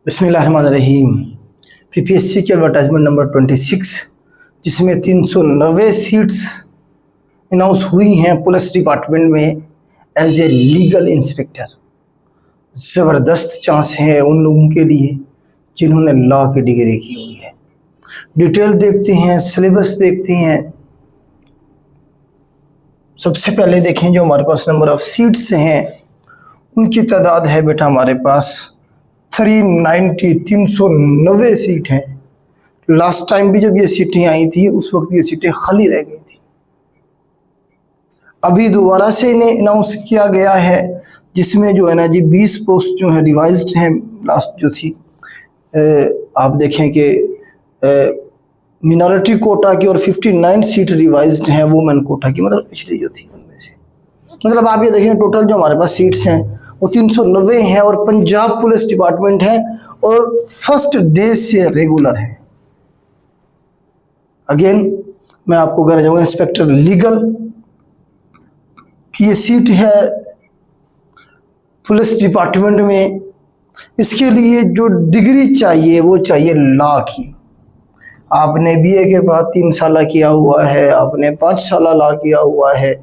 बिस्मिल्लाहिर्रहमानिर्रहीम। पीपीएससी की advertisement number 26, जिसमें 390 सीट्स अनाउंस हुई हैं पुलिस डिपार्टमेंट में एज ए लीगल इंस्पेक्टर। ज़बरदस्त चांस है उन लोगों के लिए जिन्होंने लॉ की डिग्री की हुई है। डिटेल देखते हैं, सिलेबस देखते हैं। सबसे पहले देखें जो हमारे पास नंबर ऑफ सीट्स हैं उनकी तादाद है बेटा हमारे पास 390 सीट हैं। लास्ट टाइम भी जब ये सीटें आई थी उस वक्त ये सीटें खाली रह गई थी। अभी दोबारा से इन्हें अनाउंस किया गया है, जिसमें जो है ना जी 20 पोस्ट जो है रिवाइज्ड हैं। लास्ट जो थी आप देखें कि मिनॉरिटी कोटा की और 59 सीट रिवाइज्ड हैं वुमेन कोटा की, मतलब पिछली जो थी उनमें से। मतलब आप ये देखें टोटल जो हमारे पास सीट्स हैं वो 390 हैं और पंजाब पुलिस डिपार्टमेंट है और फर्स्ट डे से रेगुलर है। अगेन मैं आपको कहना चाहूँगा इंस्पेक्टर लीगल की ये सीट है पुलिस डिपार्टमेंट में। इसके लिए जो डिग्री चाहिए वो चाहिए लॉ की। आपने बीए के बाद 3 साल किया हुआ है, आपने 5 साल लॉ किया हुआ है,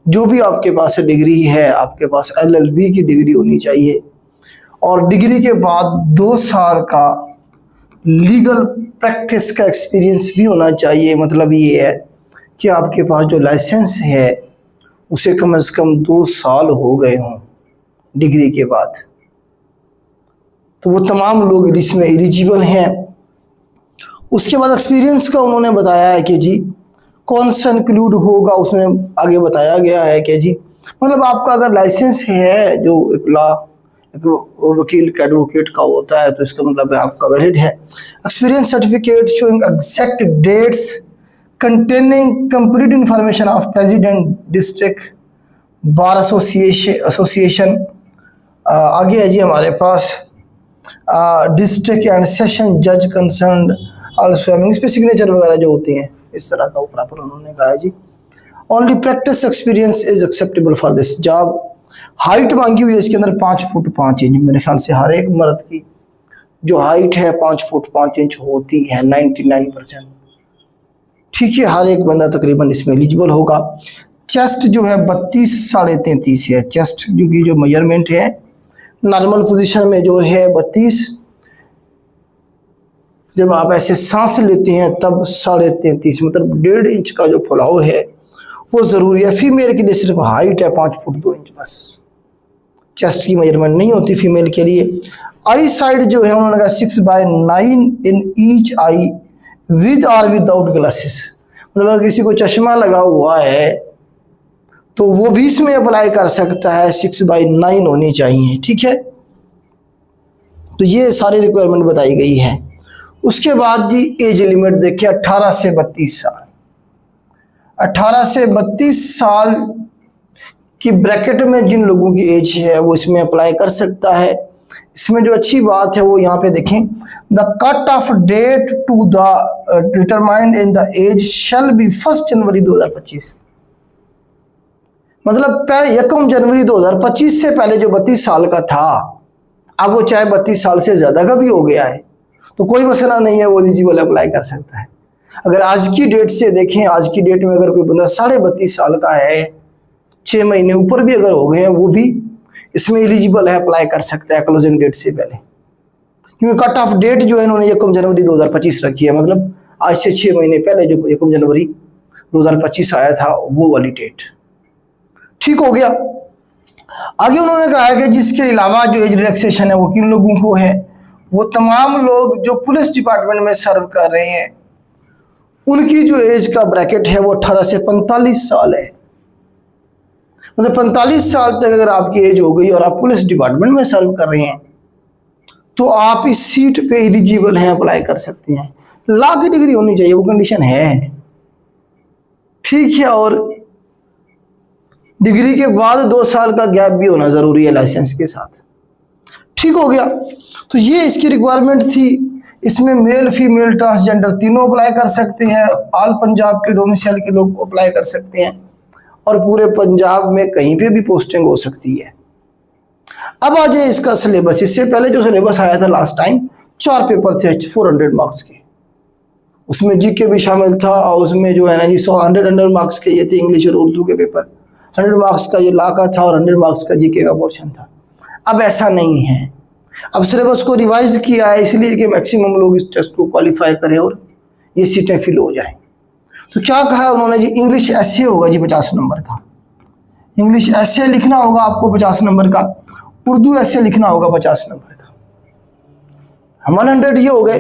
जो भी आपके पास डिग्री है, आपके पास LLB की डिग्री होनी चाहिए और डिग्री के बाद 2 साल का लीगल प्रैक्टिस का एक्सपीरियंस भी होना चाहिए। मतलब ये है कि आपके पास जो लाइसेंस है उसे कम से कम 2 साल हो गए हों डिग्री के बाद। तो वो तमाम लोग इसमें एलिजिबल हैं। उसके बाद एक्सपीरियंस का उन्होंने बताया है कि जी कौन सा इंक्लूड होगा, उसमें आगे बताया गया है कि जी मतलब आपका अगर लाइसेंस है जो एक लॉ वकील का एडवोकेट का होता है तो इसका मतलब है आपका वैलिड है। Experience certificate showing exact dates containing complete information of president district bar association. आगे है जी हमारे पास डिस्ट्रिक्ट एंड सेशन जज कंसर्न ऑल्सो, इस पे सिग्नेचर वगैरह जो होती हैं इस तरह का प्रॉपर उन्होंने कहा है जी। Only practice experience is acceptable for this job. Height मांगी हुई है इसके अंदर 5 फुट 5 इंच। मेरे ख्याल से हर एक मर्द की जो हाइट है 5 फुट 5 इंच होती है 99%। ठीक है, हर एक बंदा तकरीबन इसमें एलिजिबल होगा। चेस्ट जो है 32 साढ़े 33 है। चेस्ट जो मेजरमेंट है नॉर्मल पोजीशन में जो है 32, जब आप ऐसे सांस लेते हैं तब 33.5 मतलब 1.5 इंच का जो फुलाव है वो ज़रूरी है। फीमेल के लिए सिर्फ हाइट है 5 फुट 2 इंच, बस चेस्ट की मेजरमेंट नहीं होती फीमेल के लिए। आई साइड जो है उन्होंने कहा 6/9 इन ईच आई विद और विदाउट ग्लासेस। मतलब अगर किसी को चश्मा लगा हुआ है तो वो भी इसमें अप्लाई कर सकता है, 6/9 होनी चाहिए। ठीक है, तो ये सारी रिक्वायरमेंट बताई गई है। उसके बाद जी एज लिमिट देखिए 18 से 32 साल। 18 से 32 साल की ब्रैकेट में जिन लोगों की एज है वो इसमें अप्लाई कर सकता है। इसमें जो अच्छी बात है वो यहाँ पे देखें, the cut off date to the determined in the age shall be 1 January 2025। मतलब पहले 1 जनवरी 2025 से पहले जो 32 साल का था अब वो चाहे 32 साल से ज़्यादा का भी हो गया है तो कोई मसला नहीं है, वो एलिजिबल अप्लाई कर सकता है। अगर आज की डेट से देखें, आज की डेट में अगर कोई बंदा 32.5 साल का है, 6 महीने ऊपर भी अगर हो गए हैं वो भी इसमें एलिजिबल है, अप्लाई कर सकता है क्लोजिंग डेट से पहले। क्योंकि कट ऑफ डेट जो है इन्होंने 1 जनवरी 2025 रखी है, मतलब आज से 6 महीने पहले जो 1 जनवरी 2025 आया था वो वाली डेट। ठीक हो गया। आगे उन्होंने कहा है कि जिसके अलावा जो एज रिलैक्सेशन है वो किन लोगों को है, वो तमाम लोग जो पुलिस डिपार्टमेंट में सर्व कर रहे हैं उनकी जो एज का ब्रैकेट है वो 18 से 45 साल है। मतलब 45 साल तक अगर आपकी एज हो गई और आप पुलिस डिपार्टमेंट में सर्व कर रहे हैं तो आप इस सीट पे एलिजिबल हैं, अप्लाई कर सकते हैं। लॉ की डिग्री होनी चाहिए, वो कंडीशन है। ठीक है, और डिग्री के बाद 2 साल का गैप भी होना ज़रूरी है लाइसेंस के साथ। ठीक हो गया। तो ये इसकी रिक्वायरमेंट थी। इसमें मेल फीमेल ट्रांसजेंडर तीनों अप्लाई कर सकते हैं। ऑल पंजाब के डोमिसाइल के लोग अप्लाई कर सकते हैं और पूरे पंजाब में कहीं पे भी पोस्टिंग हो सकती है। अब आ जाए इसका सिलेबस। इससे पहले जो सिलेबस आया था लास्ट टाइम, 4 पेपर थे 400 मार्क्स के, उसमें जीके भी शामिल था और उसमें जो है ना जी 100 मार्क्स के ये थे इंग्लिश और उर्दू के पेपर, 100 मार्क्स का ये लॉ का था और 100 मार्क्स का जीके का पोर्शन था। अब ऐसा नहीं है, अब सिलेबस को रिवाइज किया है इसलिए कि मैक्सिमम लोग इस टेस्ट को क्वालिफाई करें और ये सीटें फिल हो जाएं। तो क्या कहा उन्होंने जी, इंग्लिश ऐसे होगा जी 50 नंबर का, इंग्लिश ऐसे लिखना होगा आपको 50 नंबर का, उर्दू ऐसे लिखना होगा 50 नंबर का। 100 ये हो गए।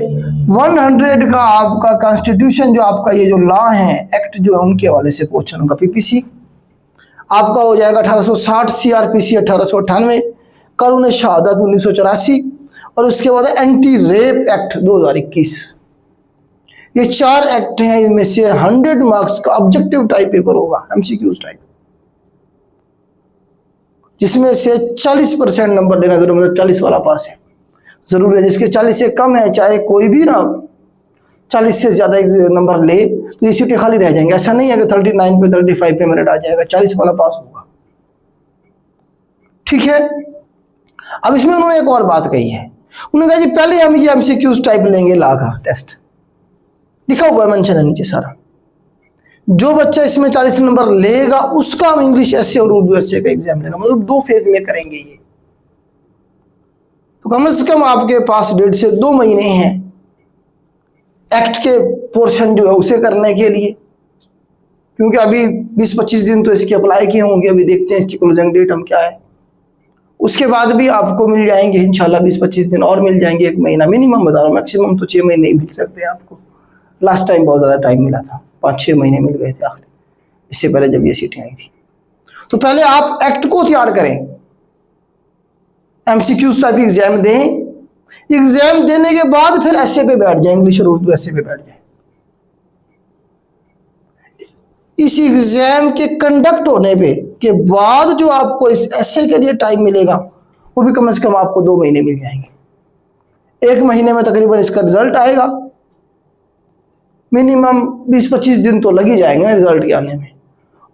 100 का आपका कॉन्स्टिट्यूशन जो आपका ये जो लॉ है, एक्ट जो है उनके हवाले से क्वेश्चन होगा। पीपीसी आपका हो जाएगा 1860, सीआरपीसी 1898, कानून शहादत 1984 और उसके बाद एंटी रेप एक्ट 2021। ये 4 एक्ट हैं, इनमें से 100 मार्क्स का ऑब्जेक्टिव टाइप पेपर होगा, एमसीक्यूज टाइप, जिसमें से 40% नंबर लेना जरूरी, मतलब 40 वाला पास है जरूर है। जिसके 40 से कम है, चाहे कोई भी ना 40 से ज्यादा एक नंबर ले तो ये सीटें खाली रह जाएंगे। ऐसा नहीं है कि 39 पे 35 पे मेरिट आ जाएगा, 40 वाला पास होगा। ठीक है। अब इसमें उन्होंने एक और बात कही है, उन्होंने कहा जी पहले हम ये एमसीक्यूज टाइप लेंगे, ला का टेस्ट लिखा हुआ है, मेंशन है नीचे सारा। जो बच्चा इसमें 40 नंबर लेगा उसका हम इंग्लिश एसए और उर्दू एसए का एग्जाम लेगा, मतलब 2 फेज में करेंगे ये। तो कम से कम आपके पास 1.5 से 2 महीने हैं एक्ट के पोर्शन जो है उसे करने के लिए, क्योंकि अभी 20-25 दिन तो इसके अप्लाई किए होंगे, अभी देखते हैं इसकी क्लोजिंग डेट हम क्या है। उसके बाद भी आपको मिल जाएंगे इंशाल्लाह 20-25 दिन और मिल जाएंगे, 1 महीना मिनिमम बता रहा हूँ, मैक्सिमम तो 6 महीने ही मिल सकते हैं आपको। लास्ट टाइम बहुत ज़्यादा टाइम मिला था, 5-6 महीने मिल गए थे आखिर, इससे पहले जब ये सीटें आई थी। तो पहले आप एक्ट को तैयार करें, एमसीक्यूज टाइप एग्जाम दें, एग्जाम देने के बाद फिर एसए पे बैठ जाए, इंग्लिश और उर्दू एसए पे बैठ जाए। इस एग्जाम के कंडक्ट होने पे के बाद जो आपको इस एसए के लिए टाइम मिलेगा वो भी कम से कम आपको 2 महीने मिल जाएंगे। 1 महीने में तकरीबन इसका रिजल्ट आएगा, मिनिमम 20-25 दिन तो लग ही जाएंगे रिजल्ट के आने में,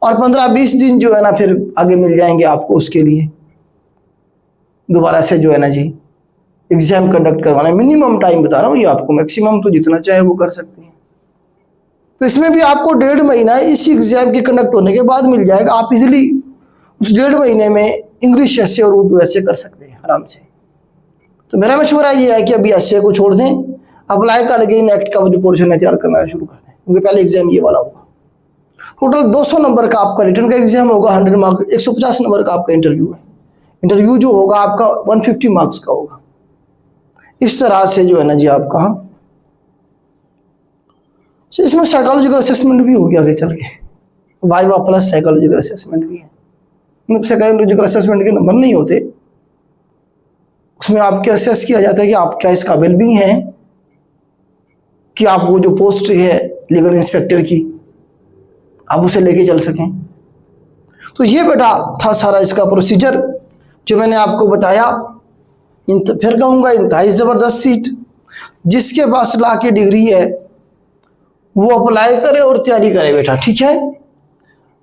और 15-20 दिन जो है ना फिर आगे मिल जाएंगे आपको उसके लिए दोबारा से जो है ना जी एग्जाम कंडक्ट करवाना। मिनिमम टाइम बता रहा हूँ ये आपको, मैक्सिमम तो जितना चाहे वो कर सकते हैं। तो इसमें भी आपको 1.5 महीना इस एग्जाम के कंडक्ट होने के बाद मिल जाएगा, आप इजीली उस 1.5 महीने में इंग्लिश ऐसे और उर्दू ऐसे कर सकते हैं आराम से। तो मेरा मशवरा ये है कि अभी ऐसे को छोड़ दें, अप्लाई कर लगे एक्ट का वो जो पोर्शन है तैयार करना शुरू कर दें, क्योंकि पहले एग्जाम ये वाला होगा। टोटल 200 नंबर का आपका रिटर्न का एग्जाम होगा, 100 मार्क्स, 150 नंबर का आपका इंटरव्यू है। इंटरव्यू जो होगा आपका 150 मार्क्स का होगा। इस तरह से जो है ना जी आपका इसमें साइकोलॉजिकल असेसमेंट भी हो गया आगे चल के, वाइवा प्लस साइकोलॉजिकल असेसमेंट भी है। मतलब साइकोलॉजिकल असेसमेंट के नंबर नहीं होते, उसमें आपके असेस किया जाता है कि आप क्या इस काबिल भी हैं कि आप वो जो पोस्ट है लीगल इंस्पेक्टर की आप उसे लेके चल सकें। तो ये बेटा था सारा इसका प्रोसीजर जो मैंने आपको बताया। फिर कहूँगा इंतहाई ज़बरदस्त सीट, जिसके पास लॉ की डिग्री है वो अप्लाई करे और तैयारी करे बेटा। ठीक है,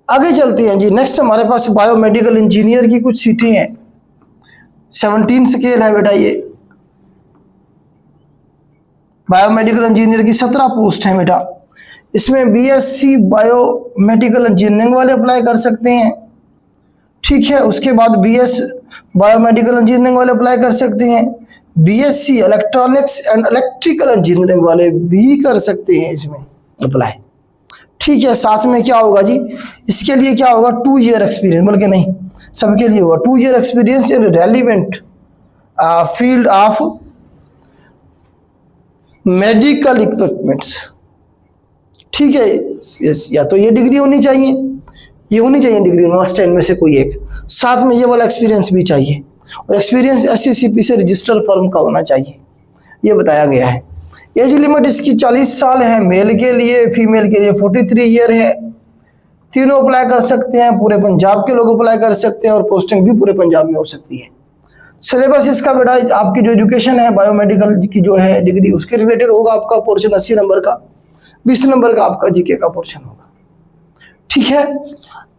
आगे चलते हैं जी। नेक्स्ट हमारे पास बायोमेडिकल इंजीनियर की कुछ सीटें हैं, 17 स्केल है बेटा। ये बायोमेडिकल इंजीनियर की 17 पोस्ट है बेटा। इसमें बीएससी बायोमेडिकल इंजीनियरिंग वाले अप्लाई कर सकते हैं। ठीक है, उसके बाद बीएस बायोमेडिकल इंजीनियरिंग वाले अप्लाई कर सकते हैं। BSc electronics and electrical engineering वाले भी कर सकते हैं इसमें अप्लाई। ठीक है, साथ में क्या होगा जी, इसके लिए क्या होगा 2 ईयर एक्सपीरियंस, बल्कि नहीं सबके लिए होगा 2 year experience in relevant field of medical equipments. ठीक है, या तो ये डिग्री होनी चाहिए, ये होनी चाहिए डिग्री मस्ट इनमें से कोई एक, साथ में ये वाला एक्सपीरियंस भी चाहिए, और एक्सपीरियंस एससीसीपी से रजिस्टर्ड फर्म का होना चाहिए, ये बताया गया है। एज लिमिट इसकी 40 साल है मेल के लिए, फीमेल के लिए 43 ईयर है। तीनों अप्लाई कर सकते हैं, पूरे पंजाब के लोग अप्लाई कर सकते हैं और पोस्टिंग भी पूरे पंजाब में हो सकती है। सिलेबस इसका बेटा आपकी जो एजुकेशन है बायोमेडिकल की जो है डिग्री उसके रिलेटेड होगा। आपका पोर्शन 80 नंबर का, 20 नंबर का आपका जीके का पोर्शन होगा। ठीक है,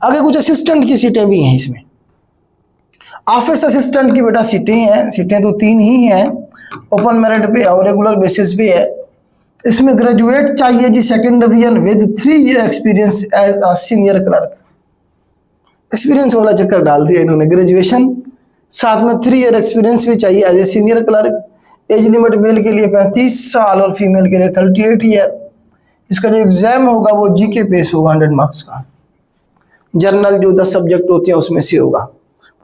आगे कुछ असिस्टेंट की सीटें भी हैं इसमें। ऑफिस असिस्टेंट की बेटा सीटें हैं, सीटें तो 3 ही हैं, ओपन मेरिट पे और रेगुलर बेसिस पे है। इसमें ग्रेजुएट चाहिए जी, second division with 3 year experience as a senior clerk. Experience वाला चक्कर डाल दिया इन्होंने, ग्रेजुएशन साथ में 3 ईयर एक्सपीरियंस भी चाहिए as a senior clerk. Age limit male के लिए 35 साल और फीमेल के लिए 38 ईयर। इसका जो एग्जाम होगा वो जीके बेस होगा, 100 मार्क्स का। जनरल जो 10 सब्जेक्ट होते हैं उसमें से होगा।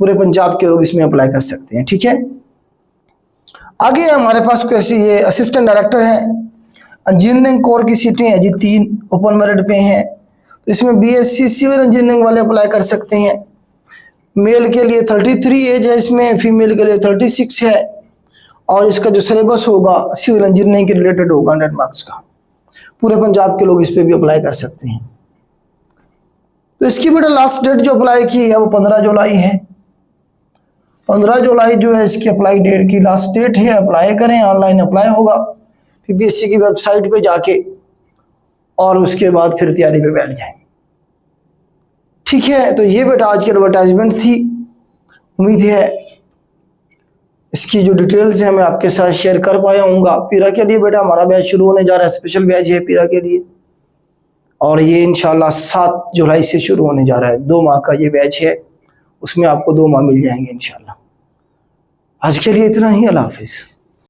पूरे पंजाब के लोग इसमें अप्लाई कर सकते हैं, ठीक है। आगे हमारे पास कैसी ये असिस्टेंट डायरेक्टर है, इंजीनियरिंग कोर की सीटें हैं जी 3 ओपन मेरिट पे हैं। तो इसमें बीएससी सिविल इंजीनियरिंग वाले अप्लाई कर सकते हैं। मेल के लिए 33 एज है, इसमें फीमेल के लिए 36 है। और इसका जो सिलेबस होगा सिविल इंजीनियरिंग के रिलेटेड होगा, 100 मार्क्स का। पूरे पंजाब के लोग इस पे भी अप्लाई कर सकते हैं। तो इसकी बेटा लास्ट डेट जो अप्लाई की है वो 15 जुलाई है। 15 जुलाई जो है इसकी अप्लाई डेट की लास्ट डेट है। अप्लाई करें, ऑनलाइन अप्लाई होगा पीपीएससी की वेबसाइट पे जाके, और उसके बाद फिर तैयारी पे बैठ जाएं, ठीक है। तो ये बेटा आज की एडवर्टाइजमेंट थी। उम्मीद है इसकी जो डिटेल्स है मैं आपके साथ शेयर कर पाया हूँगा। पीरा के लिए बेटा हमारा बैच शुरू होने जा रहा है, स्पेशल बैच है पीरा के लिए, और ये इंशाल्लाह 7 जुलाई से शुरू होने जा रहा है। 2 माह का ये बैच है, उसमें आपको 2 माह मिल जाएंगे इंशाल्लाह। आज के लिए इतना ही, अल्लाह हाफिज़।